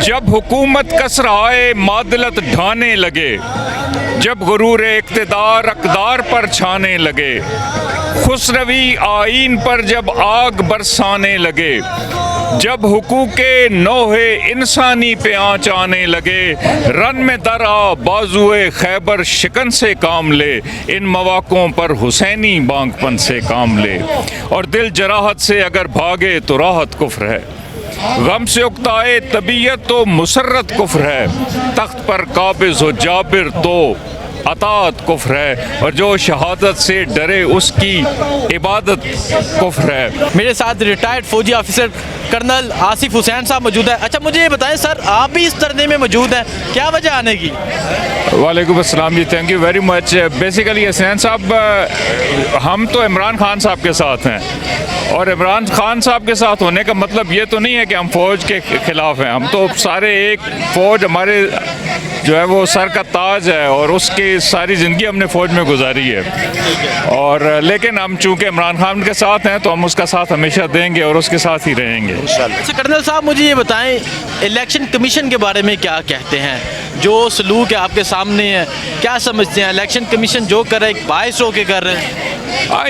जब हुकूमत कसराए मादलत ढाने लगे, जब गुरूर इक़्तिदार अक़दार पर छाने लगे, खुसरवी आईन पर जब आग बरसाने लगे, जब हुकूके नोहे इंसानी पे आँच आने लगे, रन में दरा बाजुए खैबर शिकन से काम ले, इन मौक़ों पर हुसैनी बांगपन से काम ले, और दिल जराहत से अगर भागे तो राहत कुफ्र है, गम से उक्ताए तबीयत तो मुसर्रत कुफ्र है, तख्त पर काबिज़ हो जाबिर तो अतात कुफ्र है, और जो शहादत से डरे उसकी इबादत कुफ्र है। मेरे साथ रिटायर्ड फौजी ऑफिसर कर्नल आसिफ हुसैन साहब मौजूद है। अच्छा, मुझे ये बताएं सर, आप भी इस धरने में मौजूद हैं, क्या वजह आने की? वालेकुम अस्सलाम जी, thank you very much. Basically Hussain साहब, हम तो इमरान खान साहब के साथ हैं, और इमरान खान साहब के साथ होने का मतलब ये तो नहीं है कि हम फ़ौज के ख़िलाफ़ हैं। हम तो सारे एक फ़ौज हमारे जो है वो सर का ताज है, और उसकी सारी ज़िंदगी हमने फ़ौज में गुजारी है। और लेकिन हम चूँकि इमरान खान के साथ हैं तो हम उसका साथ हमेशा देंगे और उसके साथ ही रहेंगे। अच्छा कर्नल साहब, मुझे ये बताएं, इलेक्शन कमीशन के बारे में क्या कहते हैं? जो सलूक है आपके सामने है, क्या समझते हैं? इलेक्शन कमीशन जो कर रहा है बायस होके कर रहे हैं?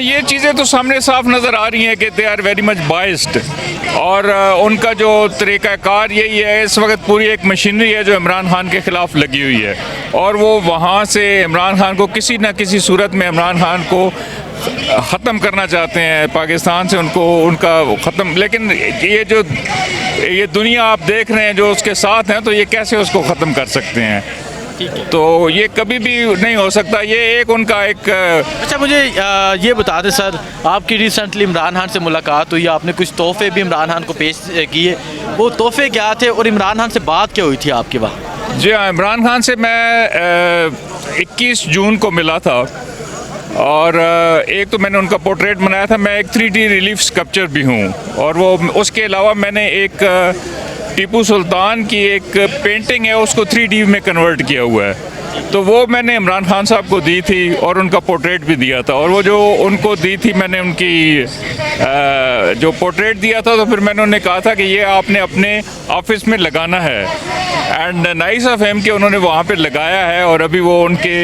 ये चीज़ें तो सामने साफ नज़र आ रही हैं कि they are very much biased, और उनका जो तरीक़ाकार यही है। इस वक्त पूरी एक मशीनरी है जो इमरान खान के ख़िलाफ़ लगी हुई है, और वो वहाँ से इमरान खान को किसी न किसी सूरत में इमरान खान को ख़त्म करना चाहते हैं, पाकिस्तान से उनको उनका ख़त्म। लेकिन ये दुनिया आप देख रहे हैं जो उसके साथ हैं, तो ये कैसे उसको ख़त्म कर सकते हैं? तो ये कभी भी नहीं हो सकता। ये एक उनका एक अच्छा, मुझे ये बता दें सर, आपकी रिसेंटली इमरान खान से मुलाकात हुई, आपने कुछ तोहफे भी इमरान खान को पेश किए, वो तोहफे क्या थे और इमरान खान से बात क्या हुई थी आपके वहाँ? जी हाँ, इमरान खान से मैं 21 जून को मिला था, और एक तो मैंने उनका पोर्ट्रेट बनाया था। मैं एक 3D रिलीफ स्कल्पचर भी हूँ, और वो उसके अलावा मैंने एक टीपू सुल्तान की एक पेंटिंग है, उसको 3D में कन्वर्ट किया हुआ है, तो वो मैंने इमरान खान साहब को दी थी, और उनका पोर्ट्रेट भी दिया था। और वो जो उनको दी थी, मैंने उनकी जो पोर्ट्रेट दिया था, तो फिर मैंने उन्हें कहा था कि ये आपने अपने ऑफिस में लगाना है, एंड नाइस ऑफ हिम कि उन्होंने वहाँ पे लगाया है, और अभी वो उनके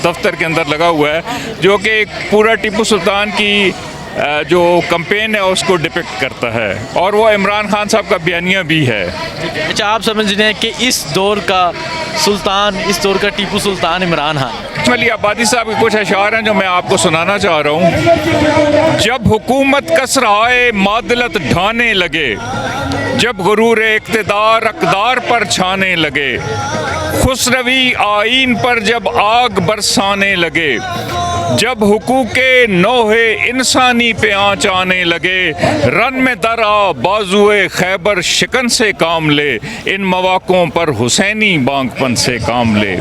दफ्तर के अंदर लगा हुआ है, जो कि पूरा टीपू सुल्तान की जो कैंपेन है उसको डिपिक्ट करता है, और वो इमरान खान साहब का बयानिया भी है। अच्छा, आप समझ रहे हैं कि इस दौर का सुल्तान, इस दौर का टीपू सुल्तान इमरान खान। अली आबादी साहब के कुछ अशार हैं जो मैं आपको सुनाना चाह रहा हूँ। जब हुकूमत कसराए मादलत ढाने लगे, जब गुरूर इक़्तिदार अक़दार पर छाने लगे, खुसरवी आईन पर जब आग बरसाने लगे, जब हुकूके नोहे इंसानी पे आँच आने लगे, रन में दरा बाजुए खैबर शिकन से काम ले, इन मौक़ों पर हुसैनी बांगपन से काम ले,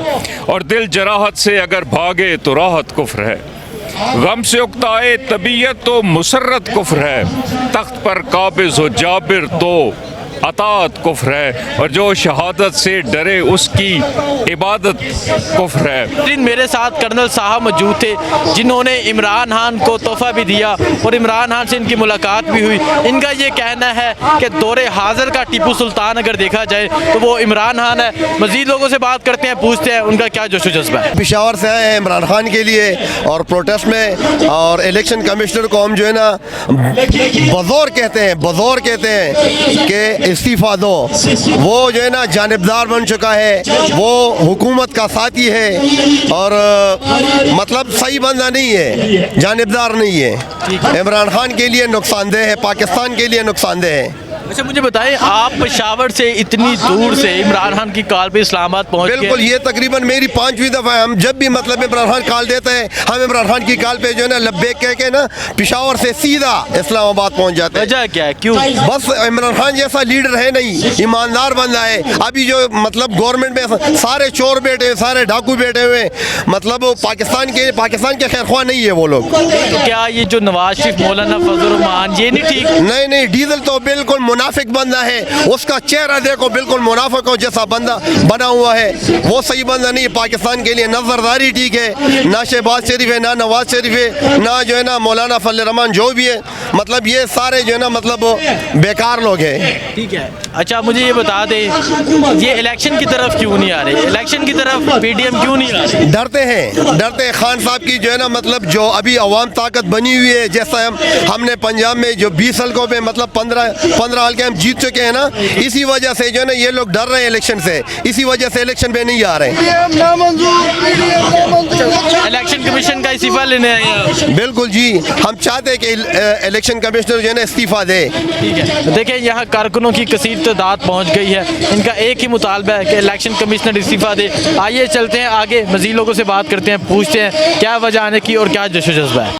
और दिल जराहत से अगर भागे तो राहत कुफ्र है, गम से उक्ताए तबीयत तो मुसर्रत कुफ्र है, तख्त पर काबिज़ हो जाबिर तो अतात कुफ्र है, और जो शहादत से डरे उसकी इबादत कुफ्र है। मेरे साथ कर्नल साहब मौजूद थे, जिन्होंने इमरान खान को तोहफा भी दिया, और इमरान खान से इनकी मुलाकात भी हुई। इनका ये कहना है कि दौरे हाजिर का टीपू सुल्तान अगर देखा जाए तो वो इमरान खान है। मज़ीद लोगों से बात करते हैं, पूछते हैं उनका क्या जोश जज्बा है। पेशावर से आए हैं इमरान खान के लिए और प्रोटेस्ट में, और इलेक्शन कमिश्नर को हम जो है ना बज़ौर कहते हैं कि इस्तीफ़ा दो। वो जो है ना जानिबदार बन चुका है, वो हुकूमत का साथी है, और मतलब सही बंदा नहीं है, जानिबदार नहीं है। इमरान खान के लिए नुकसानदेह है, पाकिस्तान के लिए नुकसानदेह है। अच्छा, मुझे बताएं, आप पेशावर से इतनी दूर से इमरान खान की कॉल पे इस्लामाबाद पहुंच गए? बिल्कुल, ये तकरीबन मेरी 5वीं दफ़ा है। हम जब भी मतलब इमरान खान कॉल देते हैं, हम इमरान खान की कॉल पे जो है ना लब्बैक कह के ना पेशावर से सीधा इस्लामाबाद पहुंच जाते हैं। वजह क्या है, क्यों? बस इमरान खान जैसा लीडर है नहीं, ईमानदार बंदा है। अभी जो मतलब गवर्नमेंट में सारे चोर बैठे हैं, सारे डाकू बैठे हुए, मतलब पाकिस्तान के खैरख्वाह नहीं है वो लोग। तो क्या ये जो नवाज शरीफ, मौलाना फजल रहमान, ये नहीं ठीक? नहीं, डीजल तो बिल्कुल मुनाफिक बंदा है, उसका चेहरा देखो बिल्कुल मुनाफिकों जैसा बंदा बना हुआ है, वो सही बंदा नहीं। पाकिस्तान के लिए ना जरदारी ठीक है, ना शहबाज शरीफ है, ना नवाज शरीफ है, ना जो है ना मौलाना फजल रहमान जो भी है, मतलब ये सारे जो है ना मतलब बेकार लोग हैं। ठीक है, अच्छा मुझे ये बता दें, ये इलेक्शन की तरफ क्यों नहीं आ रहे, इलेक्शन की तरफ पीडीएम क्यों नहीं आ रही? डरते हैं खान साहब की जो है ना मतलब जो अभी अवाम ताकत बनी हुई है, जैसा हमने पंजाब में जो 20 हल्कों पे मतलब 15 हल्के हम जीत चुके हैं ना, इसी वजह से जो है ना ये लोग डर रहे हैं इलेक्शन से, इसी वजह से इलेक्शन पे नहीं आ रहे। इलेक्शन कमीशन का इस्तीफा लेने आए हैं? बिल्कुल जी, हम चाहते हैं कि इलेक्शन कमिश्नर जो है ना इस्तीफा दे। ठीक है, देखिए यहाँ कारकुनों की कसीर तादाद पहुँच गई है, इनका एक ही मुतालबा है कि इलेक्शन कमिश्नर इस्तीफा दे। आइए चलते हैं आगे, मज़ीद लोगों से बात करते हैं, पूछते हैं क्या वजह आने की और क्या जश्न जज्बा है।